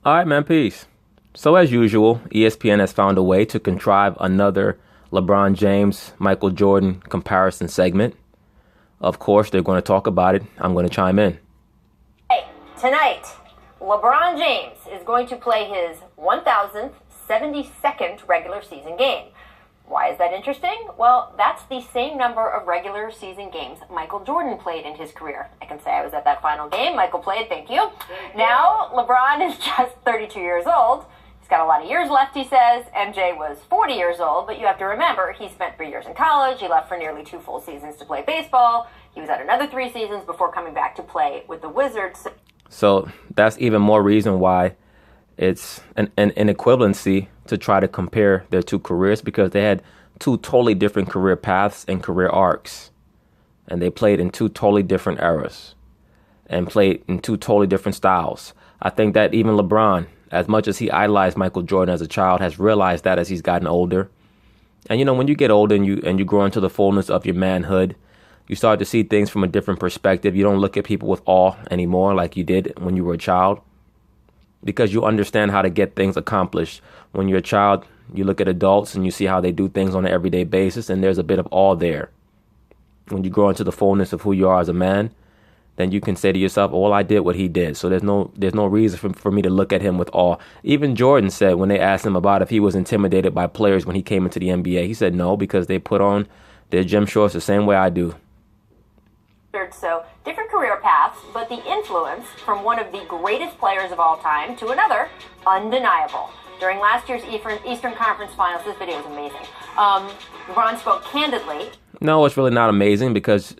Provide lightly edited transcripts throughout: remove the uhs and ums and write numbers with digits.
All right, man, peace. So as usual, ESPN has found a way to contrive another LeBron James, Michael Jordan comparison segment. Of course, they're going to talk about it. I'm going to chime in. Hey, tonight, LeBron James is going to play his 1,072nd regular season game. Why is that interesting? Well, that's the same number of regular season games Michael Jordan played in his career. I can say I was at that final game. Michael played, thank you. Now, LeBron is just 32 years old. He's got a lot of years left, he says. MJ was 40 years old, but you have to remember, he spent 3 years in college. He left for nearly 2 full seasons to play baseball. He was at another 3 seasons before coming back to play with the Wizards. So that's even more reason why it's an equivalency to try to compare their 2 careers, because they had 2 totally different career paths and career arcs. And they played in 2 totally different eras and played in 2 totally different styles. I think that even LeBron, as much as he idolized Michael Jordan as a child, has realized that as he's gotten older. And, you know, when you get older and you grow into the fullness of your manhood, you start to see things from a different perspective. You don't look at people with awe anymore like you did when you were a child, because you understand how to get things accomplished. When you're a child, you look at adults and you see how they do things on an everyday basis, and there's a bit of awe there. When you grow into the fullness of who you are as a man, then you can say to yourself, oh, well, I did what he did, so there's no reason for me to look at him with awe. Even Jordan said, when they asked him about if he was intimidated by players when he came into the NBA, he said no, because they put on their gym shorts the same way I do. So, different career paths, but the influence from one of the greatest players of all time to another, undeniable. During last year's Eastern Conference Finals, this video is amazing. LeBron spoke candidly. No, it's really not amazing, because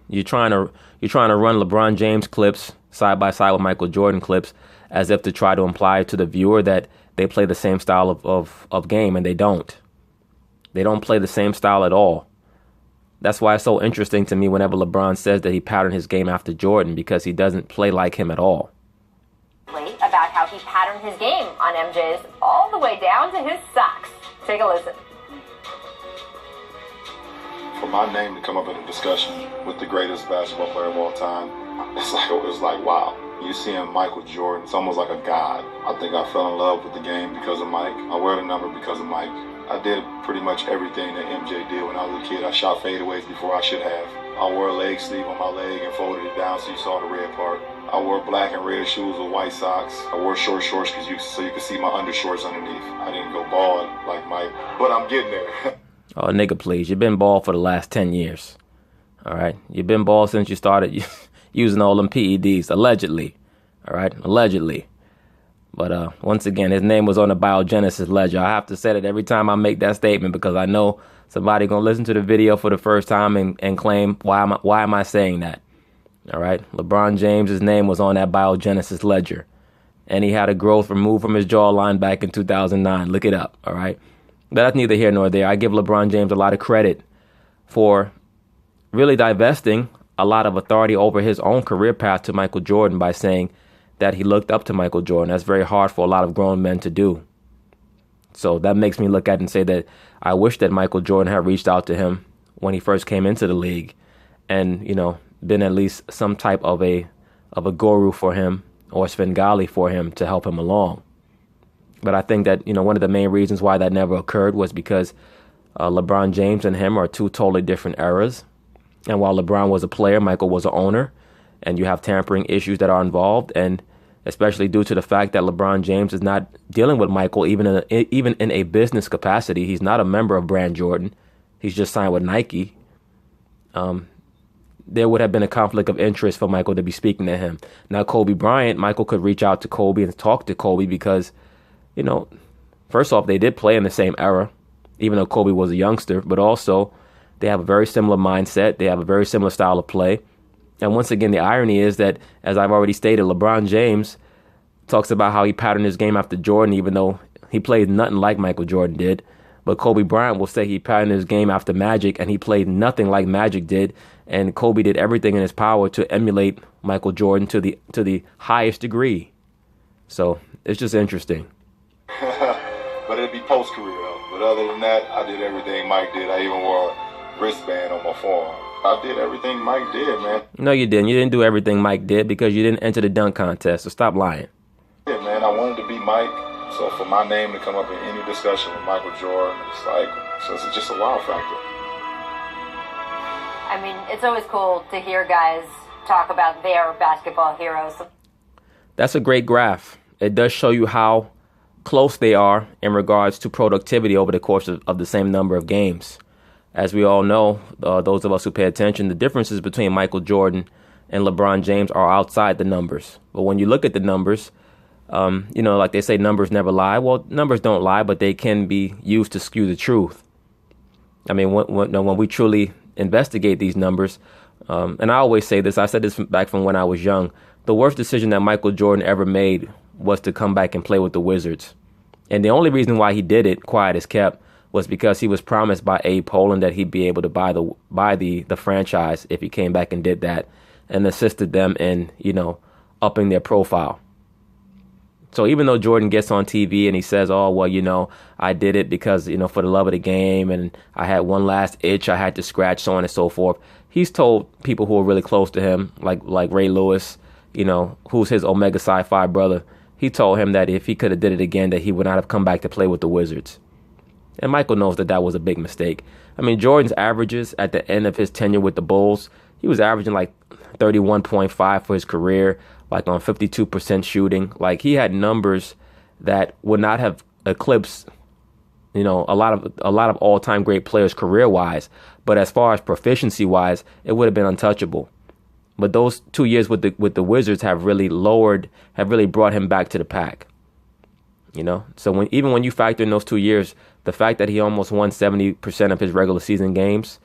you're trying to run LeBron James clips side by side with Michael Jordan clips, as if to try to imply to the viewer that they play the same style of game, and they don't. They don't play the same style at all. That's why it's so interesting to me whenever LeBron says that he patterned his game after Jordan, because he doesn't play like him at all. About how he patterned his game on MJ's all the way down to his socks. Take a listen. For my name to come up in a discussion with the greatest basketball player of all time, it was like wow. You seeing Michael Jordan, it's almost like a god. I think I fell in love with the game because of Mike. I wear the number because of Mike. I did pretty much everything that MJ did when I was a kid. I shot fadeaways before I should have. I wore a leg sleeve on my leg and folded it down so you saw the red part. I wore black and red shoes with white socks. I wore short shorts so you could see my undershorts underneath. I didn't go bald like Mike, but I'm getting there. Oh, nigga, please. You've been bald for the last 10 years. All right? You've been bald since you started using all them PEDs, allegedly. All right? Allegedly. But once again, his name was on the biogenesis ledger. I have to say that every time I make that statement, because I know somebody going to listen to the video for the first time and claim, why am I saying that? All right? LeBron James' name was on that biogenesis ledger. And he had a growth removed from his jawline back in 2009. Look it up. All right? But that's neither here nor there. I give LeBron James a lot of credit for really divesting a lot of authority over his own career path to Michael Jordan by saying that he looked up to Michael Jordan. That's very hard for a lot of grown men to do. So that makes me look at it and say that I wish that Michael Jordan had reached out to him when he first came into the league and, you know, been at least some type of a guru for him or Svengali for him to help him along. But I think that, you know, one of the main reasons why that never occurred was because LeBron James and him are 2 totally different eras. And while LeBron was a player, Michael was an owner. And you have tampering issues that are involved. And especially due to the fact that LeBron James is not dealing with Michael even in a business capacity. He's not a member of Brand Jordan. He's just signed with Nike. There would have been a conflict of interest for Michael to be speaking to him. Now, Kobe Bryant, Michael could reach out to Kobe and talk to Kobe because, you know, first off, they did play in the same era, even though Kobe was a youngster, but also they have a very similar mindset. They have a very similar style of play. And once again, the irony is that, as I've already stated, LeBron James talks about how he patterned his game after Jordan, even though he played nothing like Michael Jordan did. But Kobe Bryant will say he patterned his game after Magic, and he played nothing like Magic did. And Kobe did everything in his power to emulate Michael Jordan to the highest degree. So it's just interesting. But it'd be post-career, though. But other than that, I did everything Mike did. I even wore a wristband on my forearm. I did everything Mike did, man. No, you didn't. You didn't do everything Mike did because you didn't enter the dunk contest, so stop lying. Yeah, man. man. I wanted to be Mike. So for my name to come up in any discussion with Michael Jordan, it's like, so it's just a wow factor. I mean, it's always cool to hear guys talk about their basketball heroes. That's a great graph. It does show you how close they are in regards to productivity over the course of the same number of games. As we all know, those of us who pay attention, the differences between Michael Jordan and LeBron James are outside the numbers. But when you look at the numbers, like they say, numbers never lie. Well, numbers don't lie, but they can be used to skew the truth. I mean, when we truly investigate these numbers, and I always say this, I said this back from when I was young, the worst decision that Michael Jordan ever made was to come back and play with the Wizards. And the only reason why he did it, quiet as kept, was because he was promised by Abe Poland that he'd be able to buy the franchise if he came back and did that, and assisted them in, upping their profile. So even though Jordan gets on TV and he says, oh, well, I did it because, for the love of the game, and I had one last itch I had to scratch, so on and so forth, he's told people who are really close to him, like Ray Lewis, who's his Omega Psi-Phi brother, he told him that if he could have did it again, that he would not have come back to play with the Wizards. And Michael knows that was a big mistake. I mean, Jordan's averages at the end of his tenure with the Bulls, he was averaging like 31.5 for his career, like on 52% shooting. Like, he had numbers that would not have eclipsed, a lot of all-time great players career-wise. But as far as proficiency-wise, it would have been untouchable. But those 2 years with the Wizards have really brought him back to the pack. So when you factor in those 2 years, the fact that he almost won 70% of his regular season games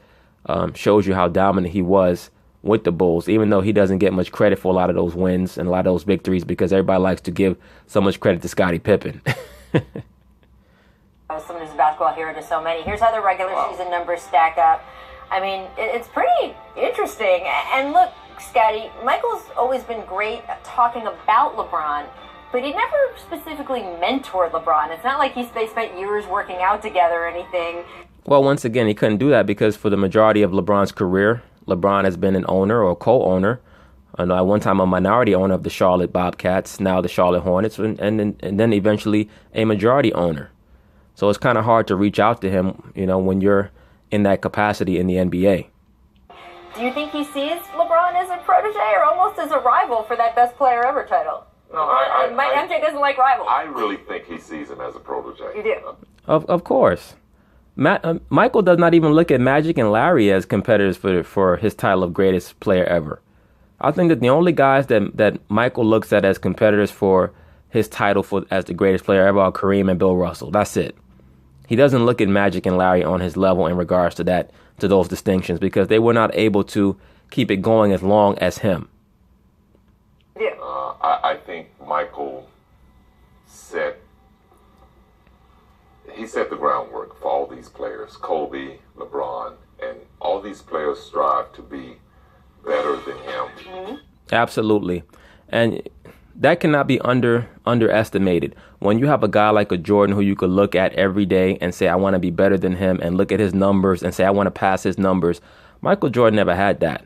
shows you how dominant he was with the Bulls, even though he doesn't get much credit for a lot of those wins and a lot of those victories because everybody likes to give so much credit to Scottie Pippen. Someone who's a basketball hero to so many. Here's how the regular season numbers stack up. I mean, it's pretty interesting. And look, Scotty, Michael's always been great at talking about LeBron, but he never specifically mentored LeBron. It's not like they spent years working out together or anything. Well, once again, he couldn't do that because for the majority of LeBron's career, LeBron has been an owner or co-owner. At one time a minority owner of the Charlotte Bobcats, now the Charlotte Hornets, and then eventually a majority owner. So it's kind of hard to reach out to him, when you're in that capacity in the NBA. Do you think he sees LeBron as a protege or almost as a rival for that best player ever title? No, MJ doesn't like rivals. I really think he sees him as a protege. You do? Of course. Michael does not even look at Magic and Larry as competitors for his title of greatest player ever. I think that the only guys that Michael looks at as competitors for his title as the greatest player ever are Kareem and Bill Russell. That's it. He doesn't look at Magic and Larry on his level in regards to those distinctions because they were not able to keep it going as long as him. Yeah. I think Michael set the groundwork for all these players, Kobe, LeBron, and all these players strive to be better than him. Mm-hmm. Absolutely. And that cannot be underestimated. When you have a guy like a Jordan who you could look at every day and say, I want to be better than him, and look at his numbers and say, I want to pass his numbers, Michael Jordan never had that.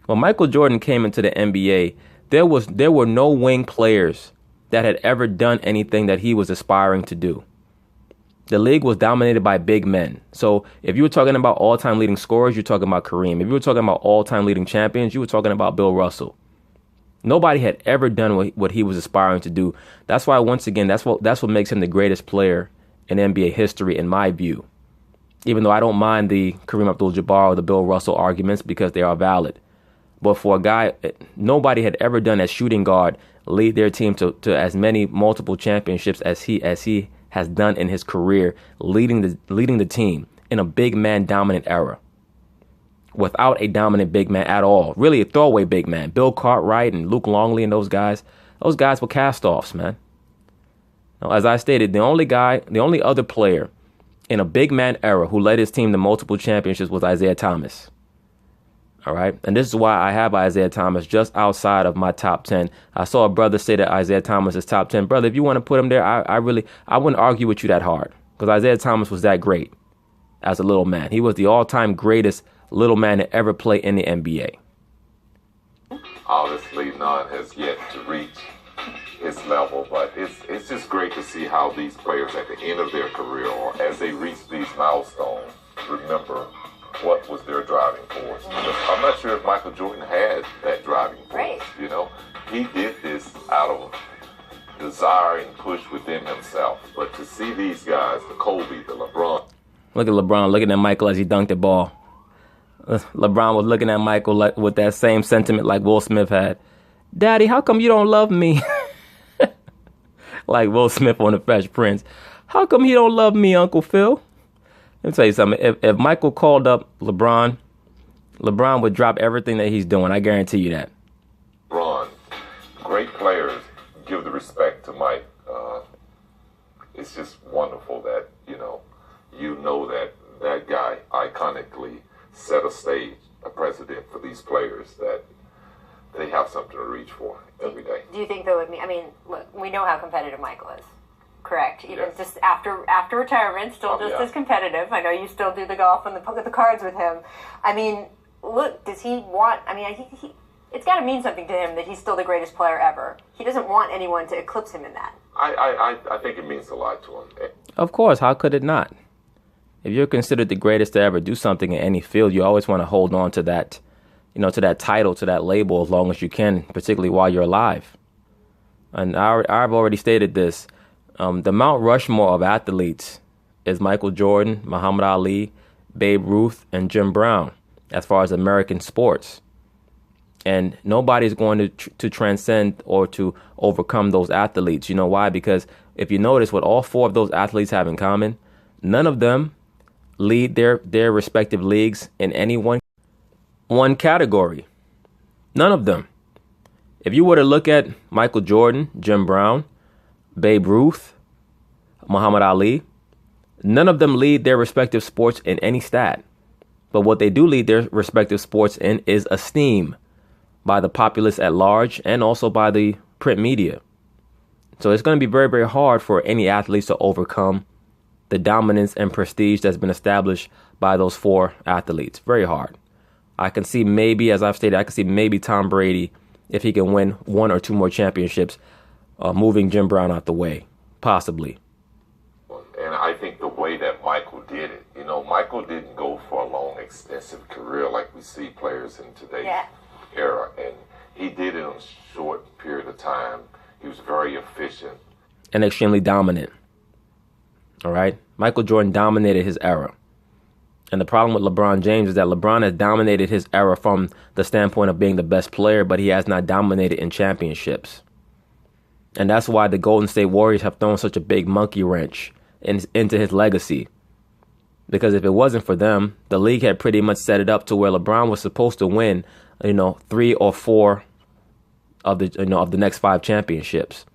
When Michael Jordan came into the NBA, there were no wing players that had ever done anything that he was aspiring to do. The league was dominated by big men. So if you were talking about all-time leading scorers, you're talking about Kareem. If you were talking about all-time leading champions, you were talking about Bill Russell. Nobody had ever done what he was aspiring to do. That's why, once again, that's what makes him the greatest player in NBA history, in my view. Even though I don't mind the Kareem Abdul-Jabbar or the Bill Russell arguments because they are valid. But for a guy, nobody had ever done as shooting guard, lead their team to as many multiple championships as he has done in his career, leading the team in a big man dominant era. Without a dominant big man at all. Really a throwaway big man. Bill Cartwright and Luke Longley and those guys were cast-offs, man. Now, as I stated, the only other player in a big man era who led his team to multiple championships was Isaiah Thomas. All right. And this is why I have Isaiah Thomas just outside of my top 10. I saw a brother say that Isaiah Thomas is top 10. Brother, if you want to put him there, I wouldn't argue with you that hard because Isaiah Thomas was that great as a little man. He was the all-time greatest little man to ever play in the NBA. Obviously, none has yet to reach his level, but it's just great to see how these players at the end of their career or as they reach these milestones remember what was their driving force. Because I'm not sure if Michael Jordan had that driving force. Right. You know, he did this out of desire and push within himself. But to see these guys, the Kobe, the LeBron. Look at LeBron looking at Michael as he dunked the ball. LeBron was looking at Michael with that same sentiment like Will Smith had. Daddy, how come you don't love me? Like Will Smith on The Fresh Prince. How come he don't love me, Uncle Phil? Let me tell you something. If Michael called up LeBron would drop everything that he's doing. I guarantee you that. LeBron, great players give the respect to Mike. It's just wonderful that, you know that guy iconically set a stage, a precedent for these players that they have something to reach for every day. Do you think, though, I mean, look, we know how competitive Michael is, correct? Even Yes. just after retirement, still just as competitive. I know you still do the golf and the cards with him. I mean, look, does he want, I mean, he it's got to mean something to him that he's still the greatest player ever. He doesn't want anyone to eclipse him in that. I think it means a lot to him. Of course, how could it not? If you're considered the greatest to ever do something in any field, you always want to hold on to that, to that title, to that label as long as you can, particularly while you're alive. And I've already stated this. The Mount Rushmore of athletes is Michael Jordan, Muhammad Ali, Babe Ruth, and Jim Brown as far as American sports. And nobody's going to transcend or to overcome those athletes. You know why? Because if you notice what all four of those athletes have in common, none of them lead their respective leagues in any one category. None of them. If you were to look at Michael Jordan, Jim Brown, Babe Ruth, Muhammad Ali, none of them lead their respective sports in any stat. But what they do lead their respective sports in is esteem by the populace at large and also by the print media. So it's going to be very, very hard for any athletes to overcome the dominance and prestige that's been established by those four athletes. Very hard. I can see maybe, as I've stated, I can see maybe Tom Brady, if he can win one or two more championships, moving Jim Brown out the way, possibly. And I think the way that Michael did it, Michael didn't go for a long, extensive career like we see players in today's era. And he did it in a short period of time. He was very efficient. And extremely dominant. All right? Michael Jordan dominated his era. And the problem with LeBron James is that LeBron has dominated his era from the standpoint of being the best player, but he has not dominated in championships. And that's why the Golden State Warriors have thrown such a big monkey wrench into his legacy. Because if it wasn't for them, the league had pretty much set it up to where LeBron was supposed to win, 3 or 4 of the next 5 championships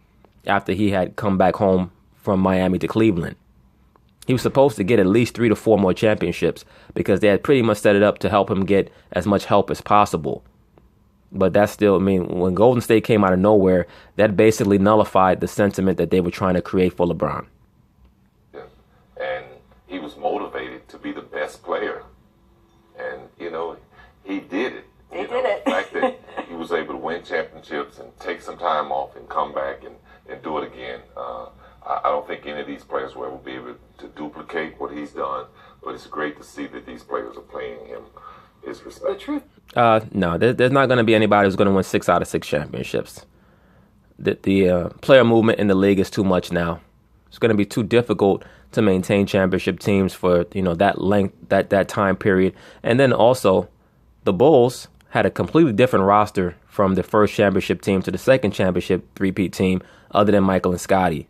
after he had come back home from Miami to Cleveland. He was supposed to get at least 3 to 4 more championships because they had pretty much set it up to help him get as much help as possible. But that's still, when Golden State came out of nowhere, that basically nullified the sentiment that they were trying to create for LeBron. Yeah. And he was motivated to be the best player. And, he did it. He did it. The fact that he was able to win championships and take some time off and come back and do it again. I don't think any of these players will ever be able to duplicate what he's done, but it's great to see that these players are paying him his respect. The truth. No, there's not going to be anybody who's going to win 6 out of 6 championships. The player movement in the league is too much now. It's going to be too difficult to maintain championship teams for that length, that time period. And then also, the Bulls had a completely different roster from the first championship team to the second championship three-peat team, other than Michael and Scottie.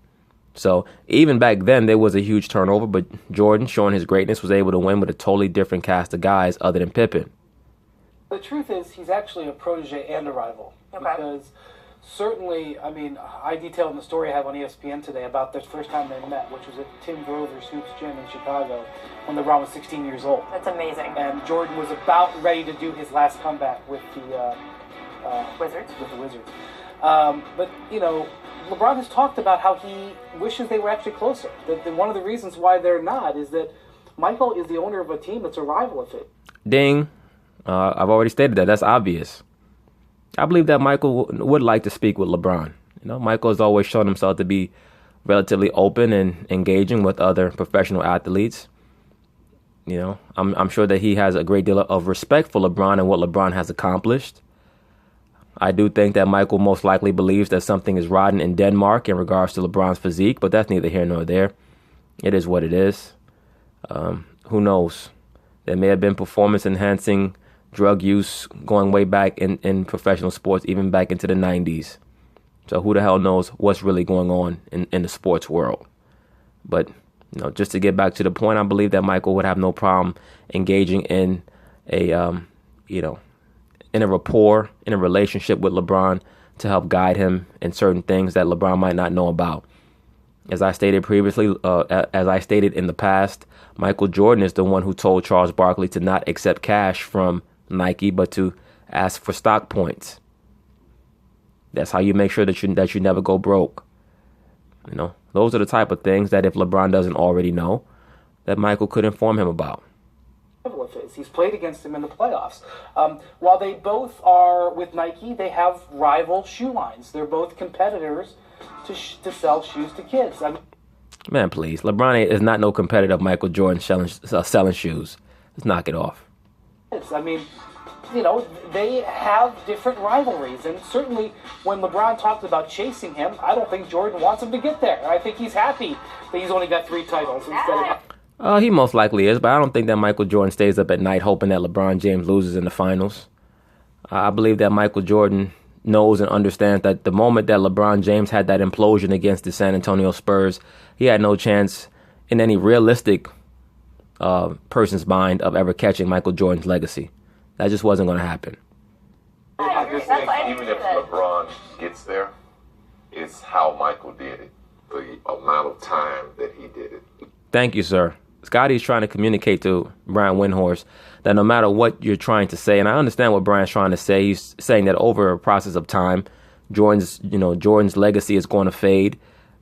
So even back then, there was a huge turnover, but Jordan, showing his greatness, was able to win with a totally different cast of guys other than Pippen. The truth is, he's actually a protege and a rival. Okay. Because certainly, I detailed in the story I have on ESPN today about the first time they met, which was at Tim Grover's Hoops Gym in Chicago when LeBron was 16 years old. That's amazing. And Jordan was about ready to do his last comeback with the Wizards. With the Wizards. But LeBron has talked about how he wishes they were actually closer. That one of the reasons why they're not is that Michael is the owner of a team that's a rival of it. Ding. I've already stated that. That's obvious. I believe that Michael would like to speak with LeBron Michael has always shown himself to be relatively open and engaging with other professional athletes. I'm sure that he has a great deal of respect for LeBron and what LeBron has accomplished. I do think that Michael most likely believes that something is rotten in Denmark in regards to LeBron's physique, but that's neither here nor there. It is what it is. Who knows? There may have been performance-enhancing drug use going way back in professional sports, even back into the 90s. So who the hell knows what's really going on in the sports world. But, just to get back to the point, I believe that Michael would have no problem engaging in in a rapport, in a relationship with LeBron to help guide him in certain things that LeBron might not know about. As I stated previously, as I stated in the past, Michael Jordan is the one who told Charles Barkley to not accept cash from Nike, but to ask for stock points. That's how you make sure that you never go broke. Those are the type of things that if LeBron doesn't already know, that Michael could inform him about. He's played against him in the playoffs. While they both are with Nike, they have rival shoe lines. They're both competitors to sell shoes to kids. Man, please. LeBron is not no competitor of Michael Jordan selling shoes. Let's knock it off. They have different rivalries. And certainly when LeBron talked about chasing him, I don't think Jordan wants him to get there. I think he's happy that he's only got 3 titles instead of... He most likely is, but I don't think that Michael Jordan stays up at night hoping that LeBron James loses in the finals. I believe that Michael Jordan knows and understands that the moment that LeBron James had that implosion against the San Antonio Spurs, he had no chance in any realistic person's mind of ever catching Michael Jordan's legacy. That just wasn't going to happen. I just think even if LeBron gets there, it's how Michael did it, the amount of time that he did it. Thank you, sir. Scotty's trying to communicate to Brian Windhorst that no matter what you're trying to say, and I understand what Brian's trying to say, he's saying that over a process of time, Jordan's legacy is going to fade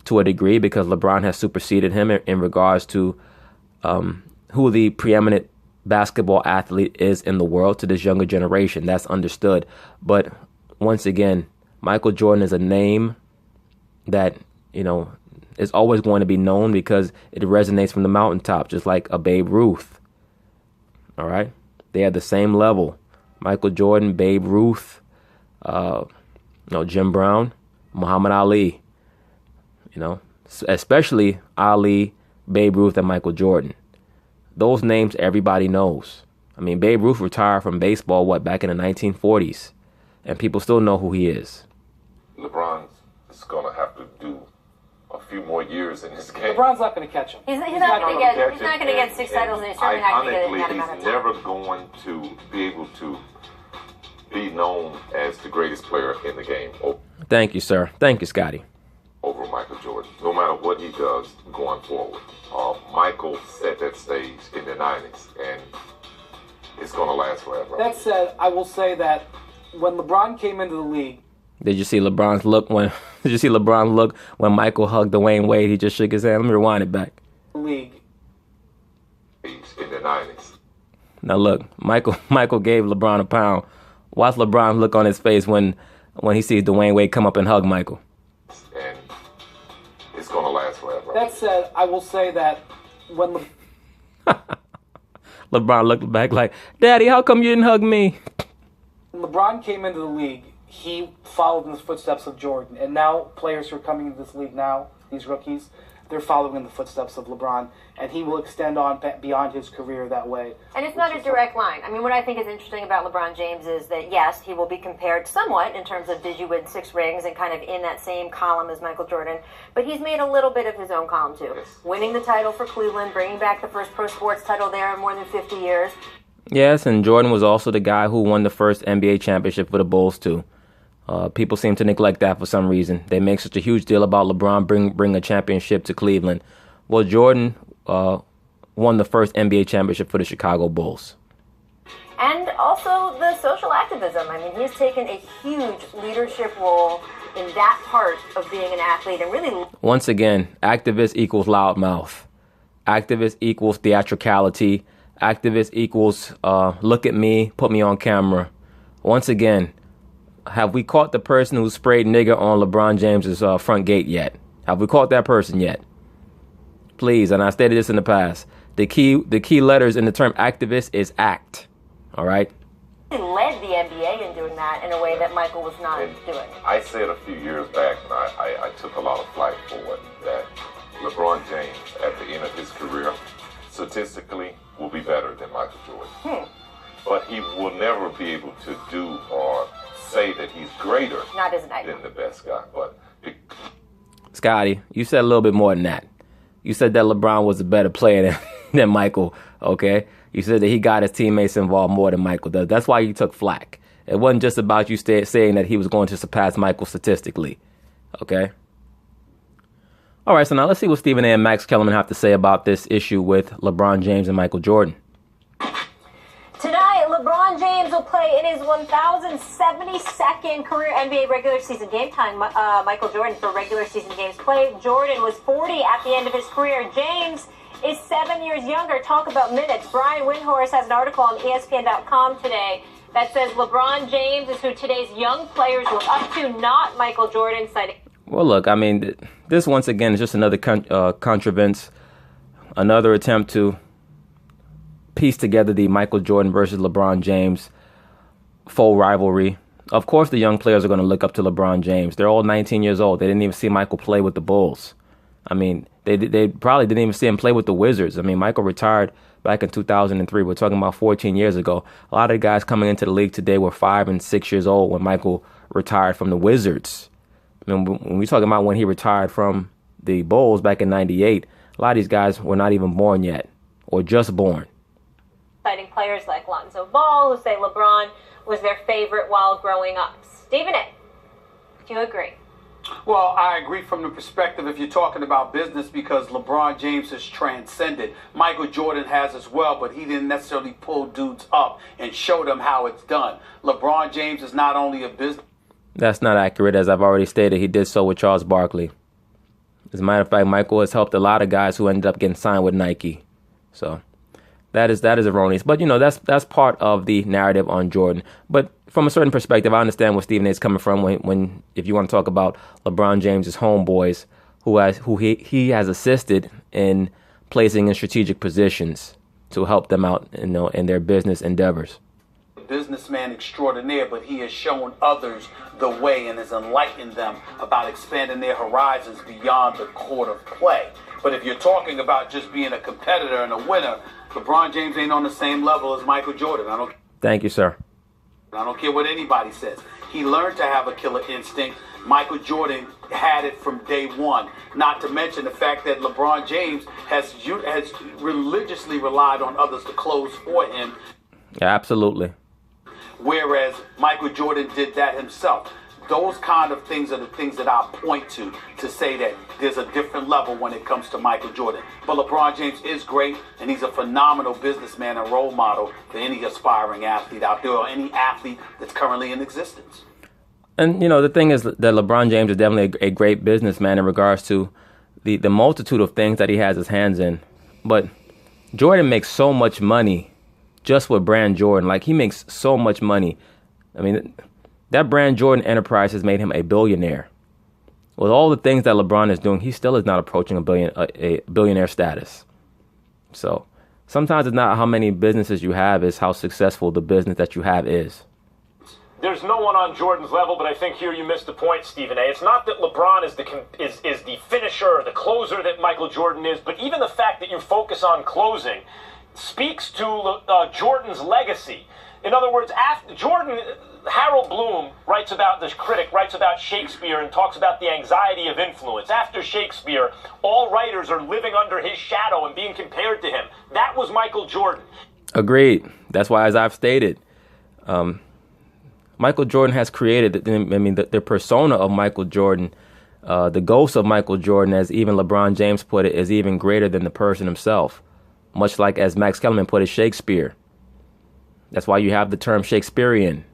to a degree because LeBron has superseded him in regards to who the preeminent basketball athlete is in the world to this younger generation. That's understood. But once again, Michael Jordan is a name that, is always going to be known because it resonates from the mountaintop, just like a Babe Ruth. All right? They had the same level. Michael Jordan, Babe Ruth, Jim Brown, Muhammad Ali. Especially Ali, Babe Ruth, and Michael Jordan. Those names everybody knows. Babe Ruth retired from baseball, back in the 1940s. And people still know who he is. LeBron is going to have to do a few more years in this game. LeBron's not going to catch him. He's not going to get 6 titles, and he's certainly not going to get it in that amount of time. He's never going to be able to be known as the greatest player in the game. Thank you, sir. Thank you, Scotty. Over Michael Jordan, no matter what he does going forward. Michael set that stage in the 90s, and it's going to last forever. That said, I will say that when LeBron came into the league, Did you see LeBron's look when Michael hugged Dwayne Wade? He just shook his hand. Let me rewind it back. League in the 90s. Now look, Michael gave LeBron a pound. Watch LeBron's look on his face when he sees Dwayne Wade come up and hug Michael. And it's going to last forever. That said, I will say that when LeBron looked back like, Daddy, how come you didn't hug me? When LeBron came into the league, he followed in the footsteps of Jordan. And now players who are coming into this league now, these rookies, they're following in the footsteps of LeBron. And he will extend on beyond his career that way. And it's not a direct line. What I think is interesting about LeBron James is that, yes, he will be compared somewhat in terms of did you win 6 rings and kind of in that same column as Michael Jordan. But he's made a little bit of his own column, too. Yes. Winning the title for Cleveland, bringing back the first pro sports title there in more than 50 years. Yes, and Jordan was also the guy who won the first NBA championship for the Bulls, too. People seem to neglect that for some reason. They make such a huge deal about LeBron bring a championship to Cleveland. Well, Jordan won the first NBA championship for the Chicago Bulls. And also the social activism. He's taken a huge leadership role in that part of being an athlete and really... Once again, activist equals loudmouth. Activist equals theatricality. Activist equals look at me, put me on camera. Once again, have we caught the person who sprayed nigger on LeBron James's front gate yet? Have we caught that person yet? Please, and I stated this in the past. The key letters in the term activist is act. All right. He led the NBA in doing that in a way that Michael was not doing. I said a few years back, and I took a lot of flack for it, that LeBron James, at the end of his career, statistically, will be better than Michael Jordan. But he will never be able to do or say that he's greater than the best guy. But Scotty, you said a little bit more than that. You said that LeBron was a better player than Michael, okay? You said that he got his teammates involved more than Michael does. That's why you took flack. It wasn't just about you saying that he was going to surpass Michael statistically, okay? All right, so now let's see what Stephen A. and Max Kellerman have to say about this issue with LeBron James and Michael Jordan. Tonight, LeBron James will play in his 1,072nd career NBA regular season game time. Michael Jordan for regular season games played. Jordan was 40 at the end of his career. James is 7 years younger. Talk about minutes. Brian Windhorst has an article on ESPN.com today that says LeBron James is who today's young players look up to, not Michael Jordan, citing... Well, look, I mean, this once again is just another contrivance, another attempt to piece together the Michael Jordan versus LeBron James faux rivalry. Of course, the young players are going to look up to LeBron James. They're all 19 years old. They didn't even see Michael play with the Bulls. I mean, they probably didn't even see him play with the Wizards. I mean, Michael retired back in 2003. We're talking about 14 years ago. A lot of the guys coming into the league today were 5 and 6 years old when Michael retired from the Wizards. I mean, when we talking about when he retired from the Bulls back in '98, a lot of these guys were not even born yet or just born. Citing players like Lonzo Ball, who say LeBron was their favorite while growing up. Stephen A., do you agree? Well, I agree from the perspective if you're talking about business, because LeBron James has transcended. Michael Jordan has as well, but he didn't necessarily pull dudes up and show them how it's done. LeBron James is not only a business. That's not accurate. As I've already stated, he did so with Charles Barkley. As a matter of fact, Michael has helped a lot of guys who ended up getting signed with Nike. So that is erroneous. But, you know, that's part of the narrative on Jordan. But from a certain perspective, I understand where Stephen A. is coming from when if you want to talk about LeBron James's homeboys who he has assisted in placing in strategic positions to help them out, you know, in their business endeavors. Businessman extraordinaire, but he has shown others the way and has enlightened them about expanding their horizons beyond the court of play. But if you're talking about just being a competitor and a winner, LeBron James ain't on the same level as Michael Jordan. Thank you, sir. I don't care what anybody says. He learned to have a killer instinct. Michael Jordan had it from day one. Not to mention the fact that LeBron James has religiously relied on others to close for him. Absolutely. Whereas Michael Jordan did that himself. Those kind of things are the things that I point to say that there's a different level when it comes to Michael Jordan. But LeBron James is great, and he's a phenomenal businessman and role model for any aspiring athlete out there or any athlete that's currently in existence. And, you know, the thing is that LeBron James is definitely a great businessman in regards to the multitude of things that he has his hands in. But Jordan makes so much money just with brand Jordan. Like, he makes so much money. I mean, that brand Jordan enterprise has made him a billionaire. With all the things that LeBron is doing, he still is not approaching a billionaire status. So sometimes it's not how many businesses you have, it's how successful the business that you have is. There's no one on Jordan's level, but I think here you missed the point, Stephen A. It's not that LeBron is the finisher, the closer that Michael Jordan is, but even the fact that you focus on closing speaks to Jordan's legacy. In other words, after Jordan, Harold Bloom writes about, this critic writes about Shakespeare and talks about the anxiety of influence. After Shakespeare, all writers are living under his shadow and being compared to him. That was Michael Jordan. Agreed. That's why, as I've stated, Michael Jordan has created, the persona of Michael Jordan, the ghost of Michael Jordan, as even LeBron James put it, is even greater than the person himself. Much like, as Max Kellerman put it, Shakespeare. That's why you have the term Shakespearean.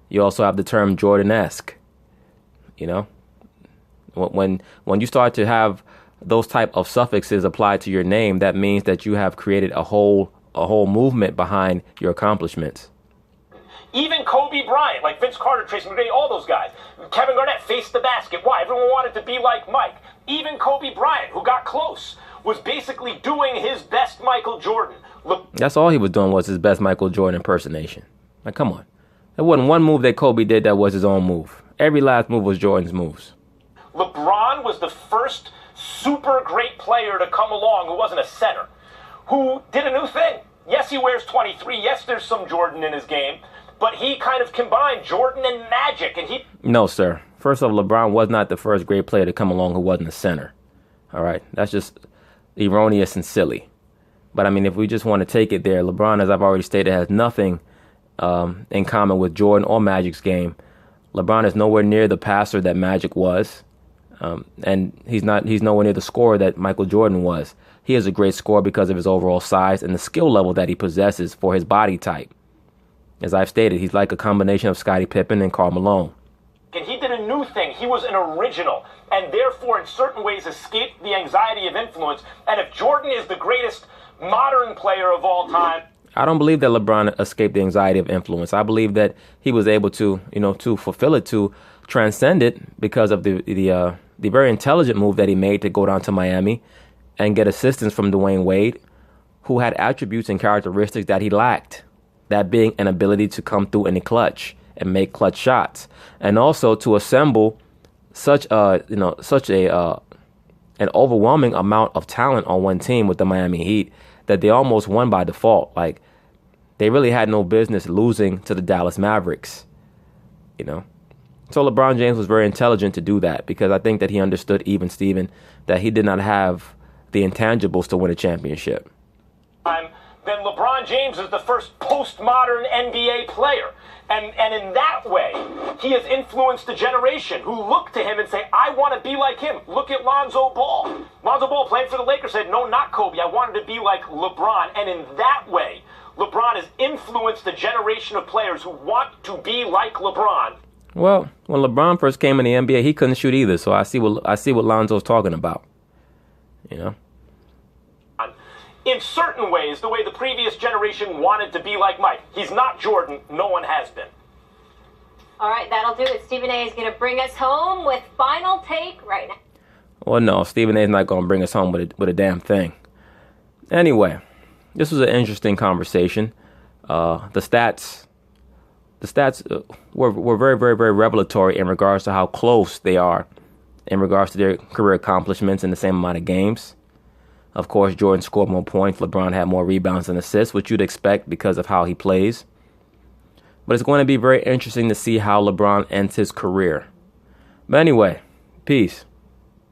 You also have the term Jordan-esque. You know, when you start to have those type of suffixes applied to your name, that means that you have created a whole movement behind your accomplishments. Even Kobe Kobe Bryant, like Vince Carter, Tracy McGrady, all those guys. Kevin Garnett faced the basket. Why? Everyone wanted to be like Mike. Even Kobe Bryant, who got close, was basically doing his best Michael Jordan. That's all he was doing, was his best Michael Jordan impersonation. Like, come on. There wasn't one move that Kobe did that was his own move. Every last move was Jordan's moves. LeBron was the first super great player to come along who wasn't a center, who did a new thing. Yes, he wears 23. Yes, there's some Jordan in his game, but he kind of combined Jordan and Magic, and he... No, sir. First off, LeBron was not the first great player to come along who wasn't a center. All right? That's just erroneous and silly. But, I mean, if we just want to take it there, LeBron, as I've already stated, has nothing in common with Jordan or Magic's game. LeBron is nowhere near the passer that Magic was. And he's nowhere near the scorer that Michael Jordan was. He is a great scorer because of his overall size and the skill level that he possesses for his body type. As I've stated, he's like a combination of Scottie Pippen and Karl Malone. And he did a new thing. He was an original, and therefore, in certain ways, escaped the anxiety of influence. And if Jordan is the greatest modern player of all time... I don't believe that LeBron escaped the anxiety of influence. I believe that he was able to, to fulfill it, to transcend it because of the very intelligent move that he made to go down to Miami and get assistance from Dwayne Wade, who had attributes and characteristics that he lacked. That being an ability to come through in the clutch and make clutch shots, and also to assemble such an overwhelming amount of talent on one team with the Miami Heat that they almost won by default. Like, they really had no business losing to the Dallas Mavericks, So LeBron James was very intelligent to do that, because I think that he understood, even Steven, that he did not have the intangibles to win a championship. Then LeBron James is the first postmodern NBA player. And in that way, he has influenced a generation who look to him and say, I want to be like him. Look at Lonzo Ball. Lonzo Ball, playing for the Lakers, said, no, not Kobe. I wanted to be like LeBron. And in that way, LeBron has influenced a generation of players who want to be like LeBron. Well, when LeBron first came in the NBA, he couldn't shoot either. So I see what Lonzo's talking about. In certain ways, the way the previous generation wanted to be like Mike. He's not Jordan. No one has been. All right, that'll do it. Stephen A is going to bring us home with Final Take right now. Well, no, Stephen A is not going to bring us home with a damn thing. Anyway, this was an interesting conversation. The stats were very, very, very revelatory in regards to how close they are in regards to their career accomplishments in the same amount of games. Of course, Jordan scored more points. LeBron had more rebounds and assists, which you'd expect because of how he plays. But it's going to be very interesting to see how LeBron ends his career. But anyway, peace.